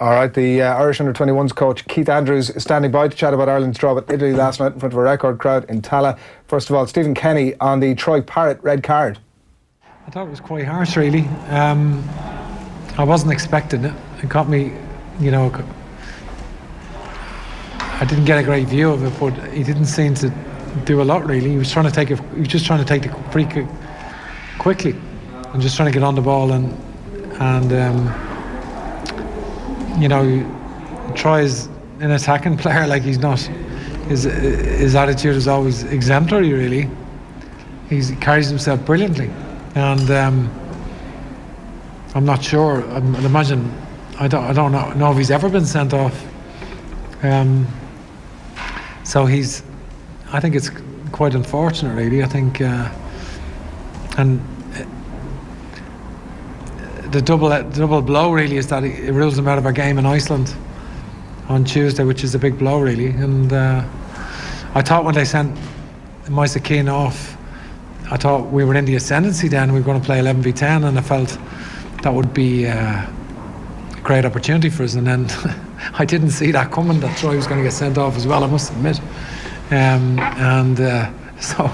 All right, the Irish under-21s coach Keith Andrews is standing by to chat about Ireland's draw with Italy last night in front of a record crowd in Tallaght. First of all, Stephen Kenny on the Troy Parrott red card. I thought it was quite harsh, really. I wasn't expecting it. It caught me, I didn't get a great view of it, but he didn't seem to do a lot, really. He was just trying to take the free kick quickly and just trying to get on the ball and Troy's an attacking player, like he's not. His attitude is always exemplary, really. He carries himself brilliantly, and I'm not sure. I'd imagine I don't know if he's ever been sent off. So I think it's quite unfortunate, really. I think, and the double blow really is that it rules him out of our game in Iceland on Tuesday, which is a big blow, really. And I thought when they sent Moise Keane off, I thought we were in the ascendancy then. We were going to play 11v10, and I felt that would be a great opportunity for us. And then I didn't see that coming, that Troy was going to get sent off as well, I must admit. So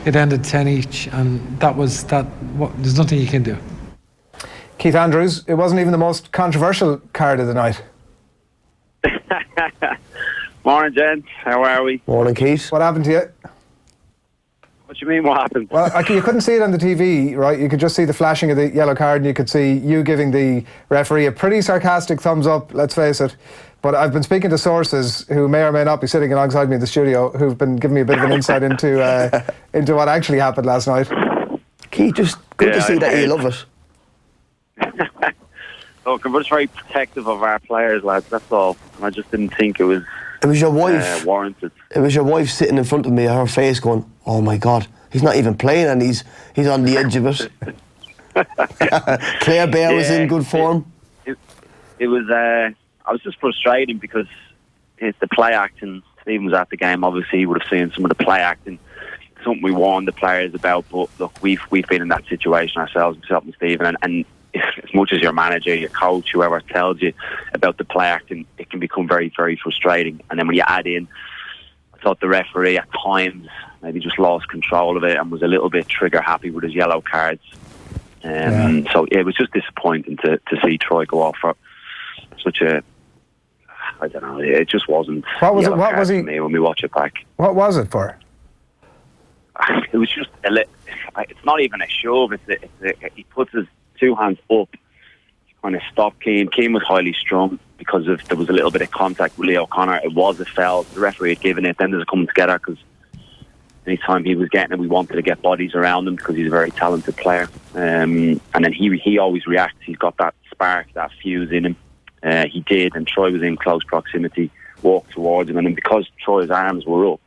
it ended 10 each, and there's nothing you can do. Keith Andrews, it wasn't even the most controversial card of the night. Morning, gents. How are we? Morning, Keith. What happened to you? What do you mean, what happened? Well, you couldn't see it on the TV, right? You could just see the flashing of the yellow card, and you could see you giving the referee a pretty sarcastic thumbs up, let's face it. But I've been speaking to sources who may or may not be sitting alongside me in the studio, who've been giving me a bit of an insight into what actually happened last night. Keith, just good to see that you love it. Look, we're just very protective of our players, lads, that's all. I just didn't think it was your wife warranted. It was your wife sitting in front of me, her face going, oh my God, he's not even playing and he's on the edge of it. Claire Bear was in good form. It was I was just frustrating because it's the play acting. Stephen was at the game, obviously he would have seen some of the play acting, something we warned the players about. But look, we've been in that situation ourselves, myself and Stephen, and as much as your manager, your coach, whoever tells you about the play acting, it can become very, very frustrating. And then when you add in, I thought the referee at times maybe just lost control of it and was a little bit trigger happy with his yellow cards. So it was just disappointing to see Troy go off for such a, I don't know, it just wasn't. What was it? What was he? Me when we watch it back. What was it for? It was just it's not even a shove. He puts his two hands up to kind of stop Keane. Keane was highly strung because there was a little bit of contact with Leo O'Connor. It was a foul. The referee had given it. Then there's a coming together because anytime he was getting it, we wanted to get bodies around him because he's a very talented player. And then he always reacts. He's got that spark, that fuse in him. He did, and Troy was in close proximity, walked towards him, and then because Troy's arms were up,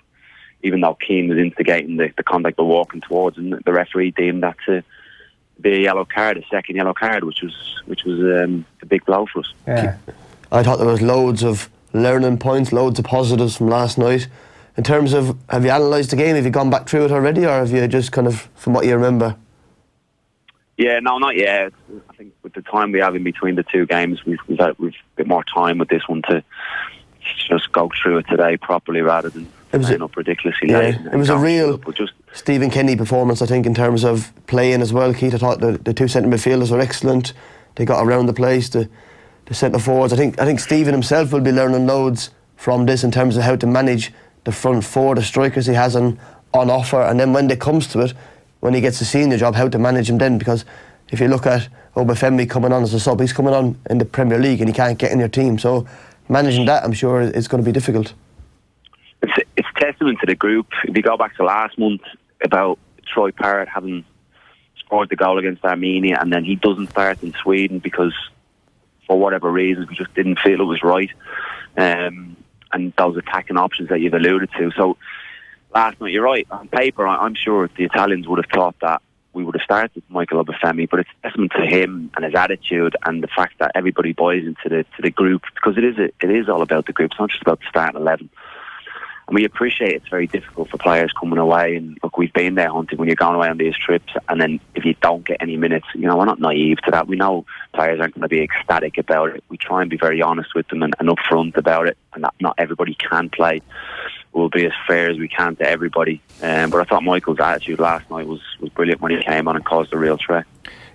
even though Keane was instigating the contact by walking towards him, the referee deemed that to be a yellow card, a second yellow card, which was a big blow for us. Yeah. I thought there was loads of learning points, loads of positives from last night. In terms of, have you analysed the game? Have you gone back through it already, or have you just kind of, from what you remember? Yeah, no, not yet. I think with the time we have in between the two games, we've a bit more time with this one to just go through it today properly rather than staying up ridiculously late. It was a real Stephen Kenny performance, I think, in terms of playing as well, Keith. I thought the two centre midfielders were excellent. They got around the place. The centre forwards, I think Stephen himself will be learning loads from this in terms of how to manage the front four, the strikers he has on offer, and then when it comes to it, when he gets a senior job, how to manage him then. Because if you look at Obafemi coming on as a sub, he's coming on in the Premier League and he can't get in your team, so managing that, I'm sure, is going to be difficult. It's testament to the group. If you go back to last month about Troy Parrott having scored the goal against Armenia, and then he doesn't start in Sweden because for whatever reasons we just didn't feel it was right, and those attacking options that you've alluded to. So last night, you're right, on paper I'm sure the Italians would have thought that we would have started Michael Obafemi, but it's testament to him and his attitude and the fact that everybody buys into the group, because it is all about the group. It's not just about the starting 11. And we appreciate it's very difficult for players coming away. And look, we've been there hunting when you're going away on these trips, and then if you don't get any minutes, we're not naive to that. We know players aren't going to be ecstatic about it. We try and be very honest with them and upfront about it, and that not everybody can play. We'll be as fair as we can to everybody. But I thought Michael's attitude last night was brilliant when he came on and caused a real threat.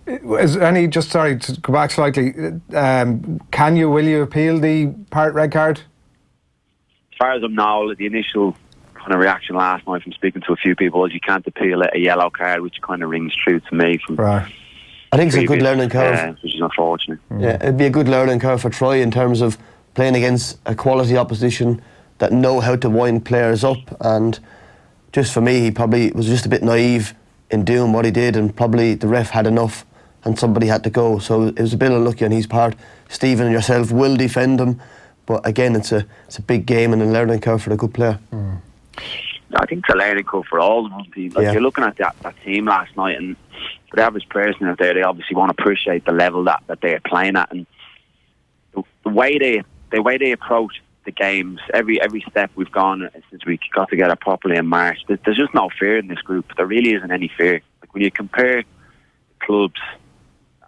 Sorry to go back slightly, will you appeal the red card? As far as I know, the initial kind of reaction last night from speaking to a few people was you can't appeal a yellow card, which kind of rings true to me. Right. I think it's a good learning curve. Which is unfortunate. Yeah, it'd be a good learning curve for Troy in terms of playing against a quality opposition that know how to wind players up. And just for me, he probably was just a bit naive in doing what he did, and probably the ref had enough and somebody had to go. So it was a bit unlucky on his part. Stephen and yourself will defend him, but again, it's a big game and a learning curve for a good player. I think it's a learning curve for all the teams. You're looking at that team last night, and for the average person out there, they obviously want to appreciate the level that they're playing at, and the way they approach the games, every step we've gone since we got together properly in March. There's just no fear in this group. There really isn't any fear. Like when you compare clubs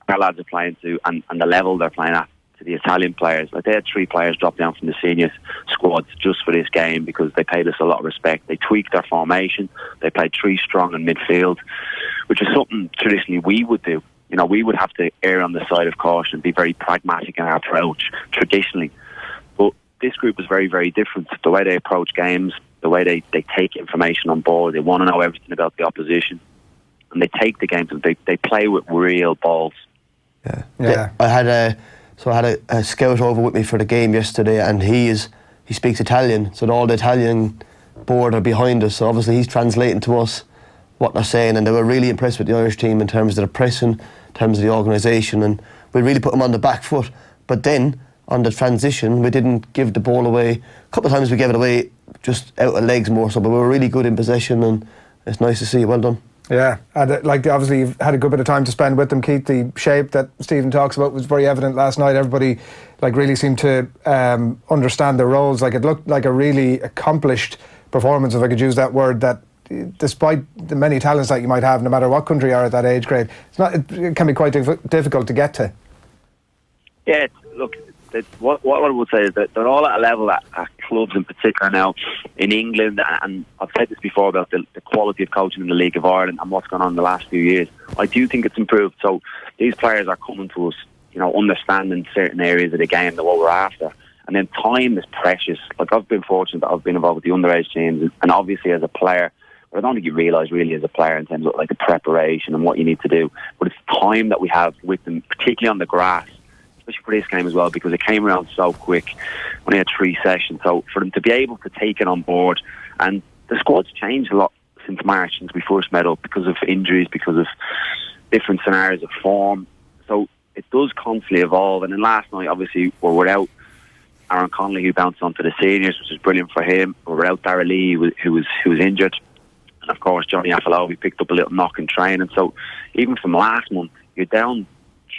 our lads are playing to and the level they're playing at to the Italian players, like they had 3 players drop down from the senior squads just for this game because they paid us a lot of respect. They tweaked their formation. They played 3 strong in midfield, which is something traditionally we would do. We would have to err on the side of caution, be very pragmatic in our approach traditionally. But this group is very, very different. The way they approach games, the way they take information on board, they want to know everything about the opposition, and they take the games and they play with real balls. Yeah. I had a scout over with me for the game yesterday, and he speaks Italian, so all the Italian board are behind us. So obviously he's translating to us what they're saying, and they were really impressed with the Irish team in terms of their pressing, in terms of the organisation, and we really put them on the back foot. But then on the transition, we didn't give the ball away. A couple of times we gave it away just out of legs more so, but we were really good in possession, and it's nice to see. Well done. Yeah, and obviously you've had a good bit of time to spend with them, Keith. The shape that Stephen talks about was very evident last night. Everybody really seemed to understand their roles. It looked like a really accomplished performance, if I could use that word, that despite the many talents that you might have, no matter what country you are at that age grade, it can be quite difficult to get to. Yeah, look, what I would say is that they're all at a level at clubs in particular now in England, and I've said this before about the quality of coaching in the League of Ireland and what's gone on in the last few years. I do think it's improved. So these players are coming to us, understanding certain areas of the game that what we're after. And then time is precious. I've been fortunate that I've been involved with the underage teams, and obviously as a player, but I don't think you realise really as a player in terms of the preparation and what you need to do. But it's time that we have with them, particularly on the grass, especially for this game as well, because it came around so quick. Only had 3 sessions, so for them to be able to take it on board, and the squad's changed a lot since March, since we first met up, because of injuries, because of different scenarios of form. So it does constantly evolve. And then last night, obviously, we're without Aaron Connolly, who bounced onto the seniors, which is brilliant for him. We're without Darragh Lee, who was injured, and of course Johnny Afalobi picked up a little knock in training. So even from last month, you're down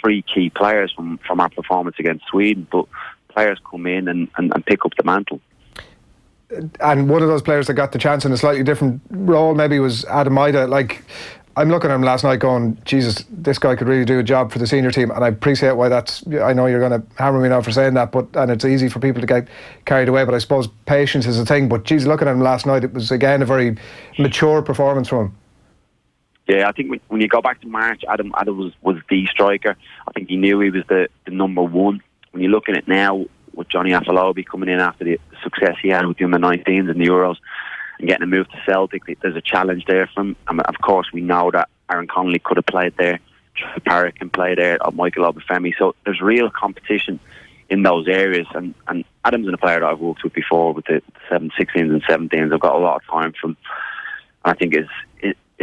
3 key players from our performance against Sweden, but players come in and pick up the mantle. And one of those players that got the chance in a slightly different role maybe was Adam Ida. I'm looking at him last night going, Jesus, this guy could really do a job for the senior team, and I appreciate why I know you're going to hammer me now for saying that, and it's easy for people to get carried away, but I suppose patience is a thing. But geez, looking at him last night, it was again a very mature performance from him. Yeah, I think when you go back to March, Adam was the striker. I think he knew he was the number one. When you're looking at now with Johnny Afalobi coming in after the success he had with the under-19s in the Euros and getting a move to Celtic, there's a challenge there for him. And of course, we know that Aaron Connolly could have played there, Troy Parrott can play there, or Michael Obafemi. So there's real competition in those areas. And Adam's a player that I've worked with before with the 16s and 17s. I've got a lot of time from. I think his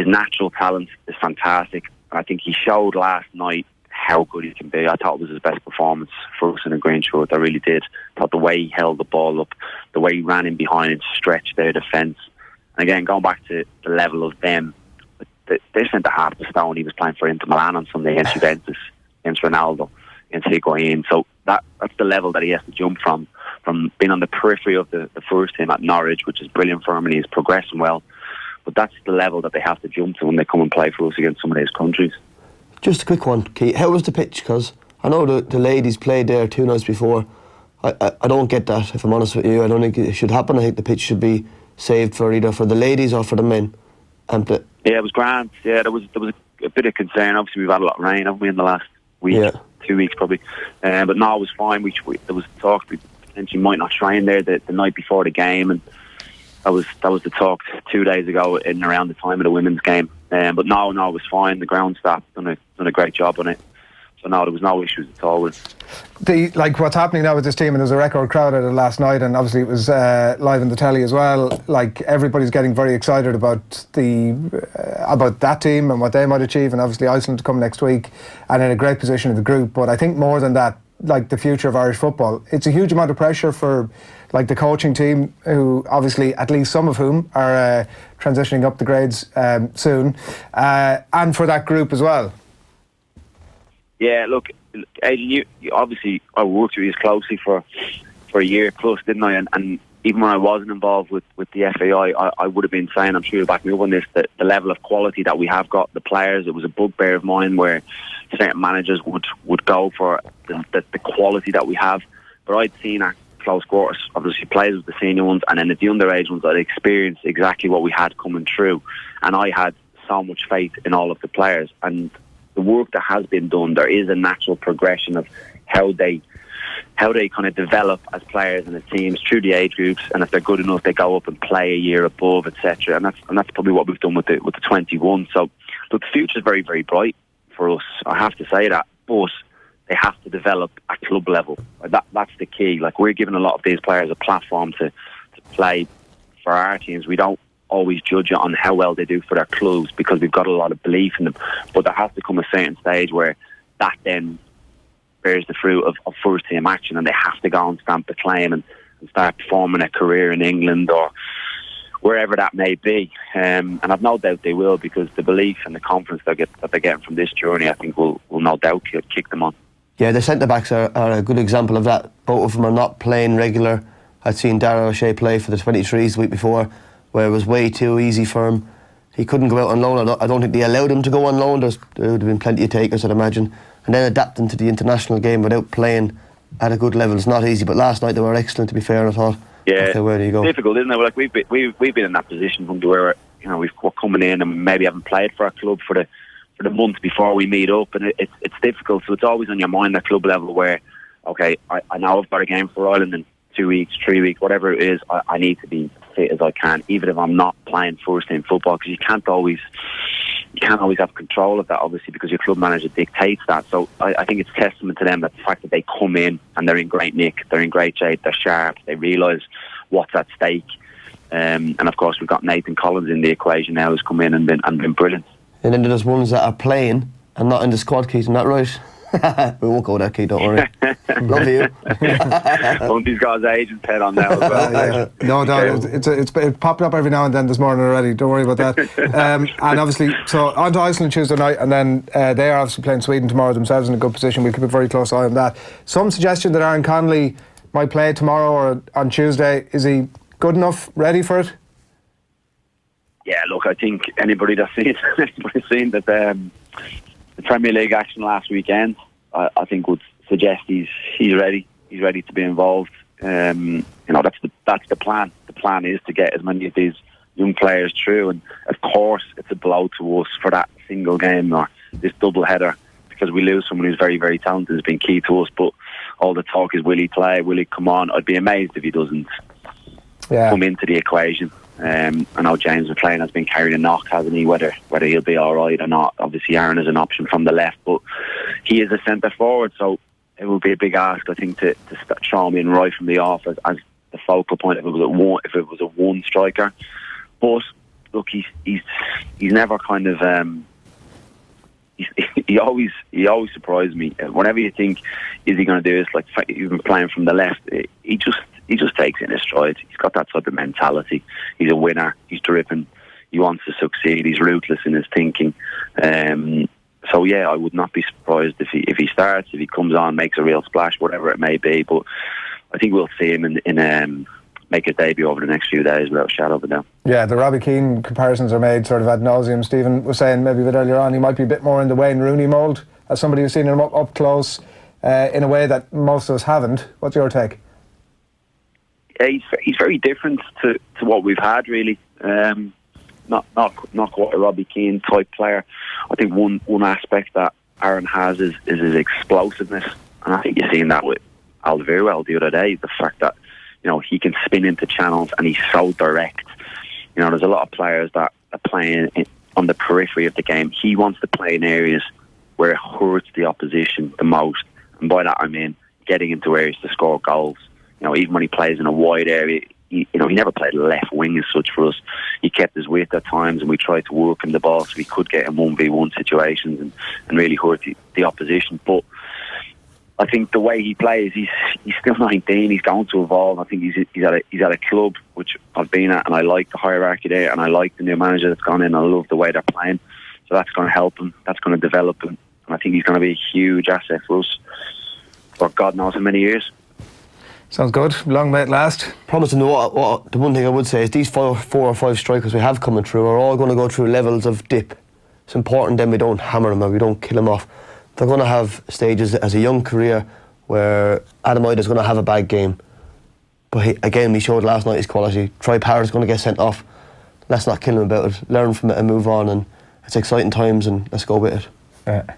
natural talent is fantastic. And I think he showed last night how good he can be. I thought it was his best performance for us in a green shirt. I really did. I thought the way he held the ball up, the way he ran in behind and stretched their defence. And again, going back to the level of them, they sent a half the stone. He was playing for Inter Milan on Sunday against Juventus, against Ronaldo, against Higuain. So that's the level that he has to jump from being on the periphery of the first team at Norwich, which is brilliant for him, and he's progressing well. But that's the level that they have to jump to when they come and play for us against some of these countries. Just a quick one, Keith. How was the pitch? Because I know the ladies played there 2 nights before. I don't get that, if I'm honest with you. I don't think it should happen. I think the pitch should be saved for either for the ladies or for the men. Yeah, it was grand. Yeah, there was a bit of concern. Obviously, we've had a lot of rain, haven't we, in the last week, 2 weeks probably. But no, it was fine. There was talk we potentially might not train there the night before the game, and that was the talk 2 days ago in and around the time of the women's game. But no, it was fine. The ground staff done a great job on it. So no, there was no issues at all with what's happening now with this team, and there was a record crowd at it last night, and obviously it was live on the telly as well. Like, everybody's getting very excited about that team and what they might achieve, and obviously Iceland to come next week and in a great position in the group. But I think more than that, like the future of Irish football, it's a huge amount of pressure for like the coaching team, who obviously at least some of whom are transitioning up the grades soon, and for that group as well. Yeah, look, Adrian, you obviously, I worked with you closely for a year plus, didn't I? And even when I wasn't involved with the FAI, I would have been saying, I'm sure you'll back me up on this, that the level of quality that we have got, the players, it was a bugbear of mine where certain managers would go for the quality that we have. But I'd seen at close quarters, obviously players with the senior ones, and then at the underage ones, I'd experienced exactly what we had coming through. And I had so much faith in all of the players. And the work that has been done, there is a natural progression of how they kind of develop as players and as teams through the age groups, and if they're good enough, they go up and play a year above, etc. And that's probably what we've done with the 21. So look, the future is very, very bright for us. I have to say that, but they have to develop at club level. That's the key. Like, we're giving a lot of these players a platform to play for our teams. We don't always judge it on how well they do for their clubs because we've got a lot of belief in them. But there has to come a certain stage where that then bears the fruit of first team action, and they have to go and stamp the claim and start performing a career in England or wherever that may be. And I've no doubt they will, because the belief and the confidence that they're getting from this journey, I think will no doubt kick them on. Yeah, the centre-backs are a good example of that. Both of them are not playing regular. I'd seen Darragh O'Shea play for the 23s the week before, where it was way too easy for him. He couldn't go out on loan. I don't think they allowed him to go on loan. There would have been plenty of takers, I'd imagine. And then adapting to the international game without playing at a good level is not easy. But last night they were excellent, to be fair, I thought. Yeah, okay, where do you go? It's difficult, isn't it? Like, we've been in that position where, you know, we're coming in and maybe haven't played for our club for the month before we meet up, and it's difficult. So it's always on your mind at club level where, okay, I know I've got a game for Ireland in 2 weeks, 3 weeks, whatever it is. I need to be fit as I can, even if I'm not playing first team football, because you can't always have control of that, obviously, because your club manager dictates that. So I think it's testament to them that the fact that they come in and they're in great nick, they're in great shape, they're sharp, they realise what's at stake. And of course we've got Nathan Collins in the equation now, who's come in and been brilliant. And then there's ones that are playing and not in the squad, Keith, isn't that right? We won't go there, Keith, don't worry. Love you. He's got his agent's head on now as well. No, it's popped up every now and then this morning already, don't worry about that. And obviously, so on to Iceland Tuesday night, and then they are obviously playing Sweden tomorrow themselves in a good position. We'll keep a very close eye on that. Some suggestion that Aaron Connolly might play tomorrow or on Tuesday. Is he good enough, ready for it? Yeah, look, I think anybody that's seen that the Premier League action last weekend, I think would suggest he's ready. He's ready to be involved. You know, that's the plan. The plan is to get as many of these young players through, and of course it's a blow to us for that single game or this double header, because we lose someone who's very, very talented. Has been key to us. But all the talk is, will he play? Will he come on? I'd be amazed if he doesn't come into the equation. I know James McLean has been carrying a knock, hasn't he? Whether he'll be all right or not. Obviously, Aaron is an option from the left, but he is a centre forward, so it will be a big ask, I think, to throw him in right from the off as the focal point if it was a one striker. But look, he's never kind of he always surprises me. Whenever you think, is he going to do this? Like, even playing from the left, he just takes it in his stride. He's got that type of mentality. He's a winner. He's driven. He wants to succeed. He's ruthless in his thinking. And So yeah, I would not be surprised if he starts, if he comes on, makes a real splash, whatever it may be. But I think we'll see him in make his debut over the next few days without a shadow of a doubt. Yeah, the Robbie Keane comparisons are made sort of ad nauseum. Stephen was saying maybe a bit earlier on he might be a bit more in the Wayne Rooney mould, as somebody who's seen him up close in a way that most of us haven't. What's your take? Yeah, he's very different to what we've had, really. Not quite a Robbie Keane type player. I think one aspect that Aaron has is his explosiveness, and I think you're seeing that with Alderweireld the other day. The fact that he can spin into channels and he's so direct. There's a lot of players that are playing on the periphery of the game. He wants to play in areas where it hurts the opposition the most, and by that I mean getting into areas to score goals. Even when he plays in a wide area, he never played left wing as such for us. He kept his width at times, and we tried to work him the ball so we could get in 1v1 situations and really hurt the opposition. But I think the way he plays, he's still 19. He's going to evolve. I think he's at a club which I've been at, and I like the hierarchy there, and I like the new manager that's gone in. I love the way they're playing, so that's going to help him. That's going to develop him, and I think he's going to be a huge asset for us for God knows how many years. Sounds good. Long may it last. Promising the one thing I would say is these four or five strikers we have coming through are all going to go through levels of dip. It's important then we don't hammer them or we don't kill them off. They're going to have stages as a young career where Adam Ida's going to have a bad game. But we showed last night his quality. Troy Parrott's going to get sent off. Let's not kill him about it. Learn from it and move on. And it's exciting times and let's go with it. Yeah.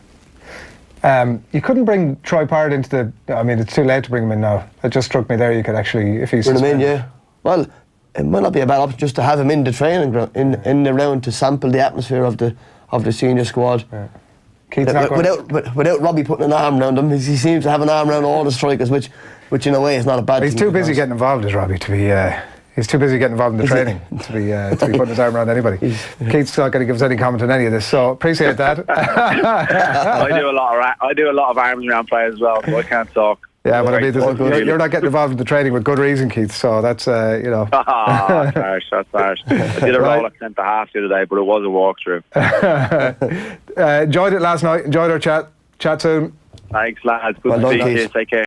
You couldn't bring Troy Parrott into the... I mean, it's too late to bring him in now. It just struck me there you could actually... if he's bring him in, yeah. Well, it might not be a bad option just to have him in the training ground, in the round to sample the atmosphere of the senior squad. Yeah. Without Robbie putting an arm around him, he seems to have an arm around all the strikers, which in a way is not a bad thing. He's too busy getting involved, is Robbie, to be... he's too busy getting involved in the training to be putting his arm around anybody. Keith's not going to give us any comment on any of this, so appreciate that. I do a lot of arms around players as well, so I can't talk. Yeah, but I mean, you're not getting involved in the training with good reason, Keith, so that's, that's harsh. I did a roll at centre half the other day, but it was a walkthrough. Enjoyed it last night, enjoyed our chat. Chat soon. Thanks, lads. Good to see you. Take care.